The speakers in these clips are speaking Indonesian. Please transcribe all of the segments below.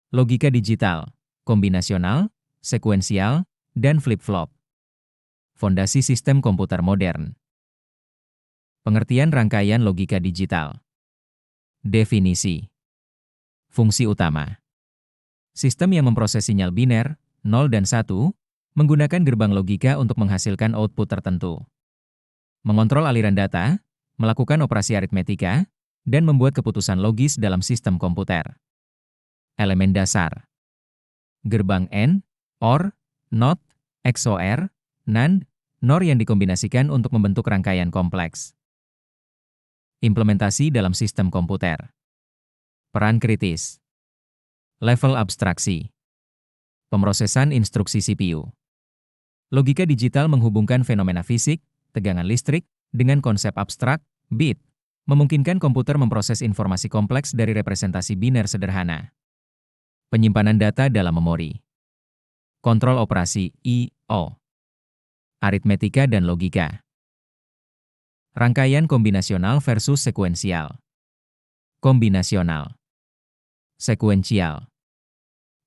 Logika digital, kombinasional, sekuensial, dan flip-flop. Fondasi sistem komputer modern. Pengertian rangkaian logika digital. Definisi. Fungsi utama. Sistem yang memproses sinyal biner, 0 dan 1, menggunakan gerbang logika untuk menghasilkan output tertentu. Mengontrol aliran data, melakukan operasi aritmetika, dan membuat keputusan logis dalam sistem komputer. Elemen dasar. Gerbang AND, OR, NOT, XOR, NAND, NOR yang dikombinasikan untuk membentuk rangkaian kompleks. Implementasi dalam sistem komputer. Peran kritis. Level abstraksi. Pemrosesan instruksi CPU. Logika digital menghubungkan fenomena fisik, tegangan listrik, dengan konsep abstrak, bit, memungkinkan komputer memproses informasi kompleks dari representasi biner sederhana. Penyimpanan data dalam memori. Kontrol operasi I/O. Aritmetika dan logika. Rangkaian kombinasional versus sekuensial. Kombinasional. Sekuensial.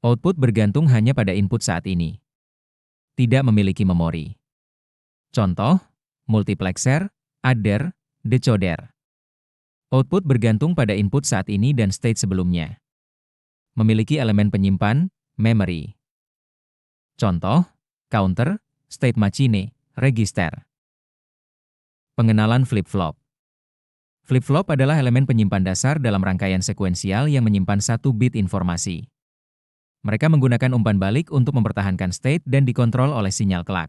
Output bergantung hanya pada input saat ini. Tidak memiliki memori. Contoh, multiplexer, adder, decoder. Output bergantung pada input saat ini dan state sebelumnya. Memiliki elemen penyimpan, memory. Contoh, counter, state machine, register. Pengenalan flip-flop. Flip-flop adalah elemen penyimpan dasar dalam rangkaian sekuensial yang menyimpan satu bit informasi. Mereka menggunakan umpan balik untuk mempertahankan state dan dikontrol oleh sinyal clock.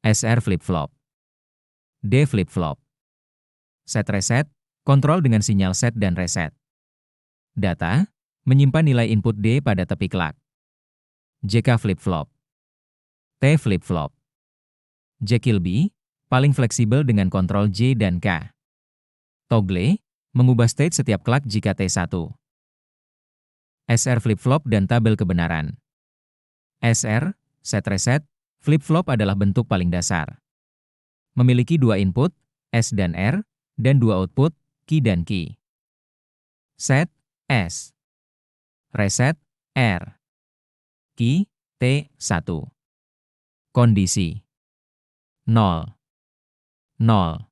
SR flip-flop. D flip-flop. Set reset, kontrol dengan sinyal set dan reset. Data, menyimpan nilai input D pada tepi clock. JK flip-flop. T flip-flop. Jekyll B, paling fleksibel dengan kontrol J dan K. Toggle, mengubah state setiap clock jika T1. SR flip-flop dan tabel kebenaran. SR, set reset, flip-flop adalah bentuk paling dasar. Memiliki dua input, S dan R, dan dua output, key dan key. Set, S. Reset, R. Key, T1. Kondisi. 0. 0.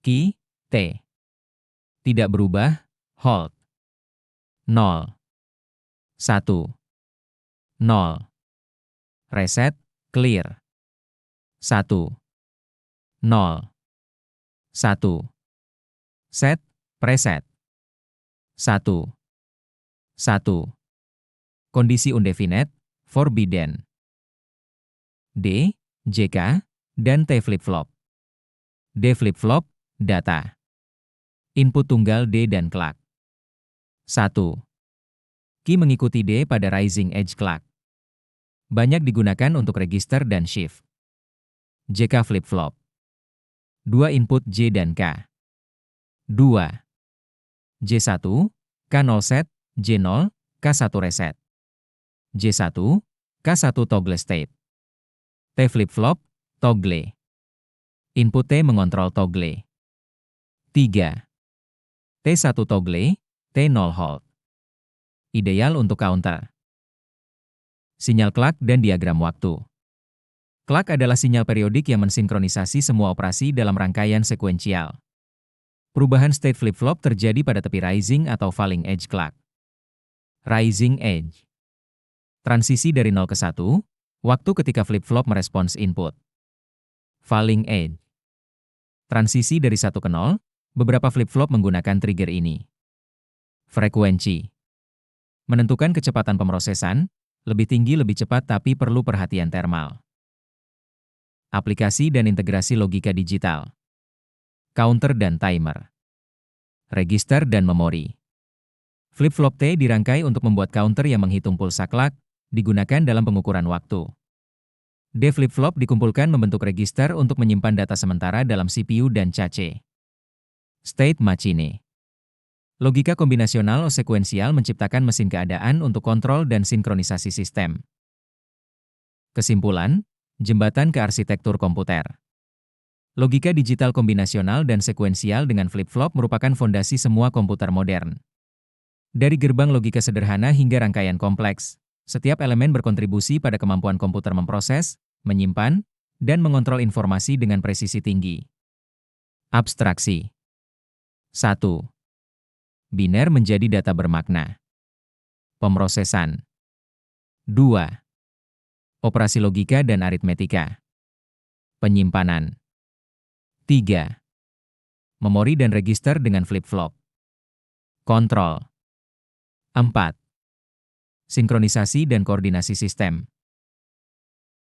Key, T. Tidak berubah, hold. 0. 1. 0. Reset, clear. 1. 0. 1. Set, preset. 1. 1. Kondisi undefinite, forbidden. D, JK, dan T flip-flop. D flip-flop, data. Input tunggal D dan clock. 1. Key mengikuti D pada rising edge clock. Banyak digunakan untuk register dan shift. JK flip-flop. 2 input J dan K. 2. J1, K0 set, J0, K1 reset. J1, K1 toggle state. T flip-flop, toggle. Input T mengontrol toggle. 3. T1 toggle, T0 hold. Ideal untuk counter. Sinyal clock dan diagram waktu. Clock adalah sinyal periodik yang mensinkronisasi semua operasi dalam rangkaian sekuensial. Perubahan state flip-flop terjadi pada tepi rising atau falling edge clock. Rising edge. Transisi dari 0 ke 1, waktu ketika flip-flop merespons input. Falling edge. Transisi dari 1 ke 0, beberapa flip-flop menggunakan trigger ini. Frekuensi. Menentukan kecepatan pemrosesan, lebih tinggi lebih cepat tapi perlu perhatian thermal. Aplikasi dan integrasi logika digital. Counter dan timer. Register dan memori. Flip-flop T dirangkai untuk membuat counter yang menghitung pulsa clock, digunakan dalam pengukuran waktu. D flip-flop dikumpulkan membentuk register untuk menyimpan data sementara dalam CPU dan cache. State machine. Logika kombinasional atau sekuensial menciptakan mesin keadaan untuk kontrol dan sinkronisasi sistem. Kesimpulan, jembatan ke arsitektur komputer. Logika digital kombinasional dan sekuensial dengan flip-flop merupakan fondasi semua komputer modern. Dari gerbang logika sederhana hingga rangkaian kompleks, setiap elemen berkontribusi pada kemampuan komputer memproses, menyimpan, dan mengontrol informasi dengan presisi tinggi. Abstraksi. 1. Biner menjadi data bermakna. Pemrosesan. 2. Operasi logika dan aritmetika. Penyimpanan. 3. Memori dan register dengan flip-flop. Kontrol. 4. Sinkronisasi dan koordinasi sistem.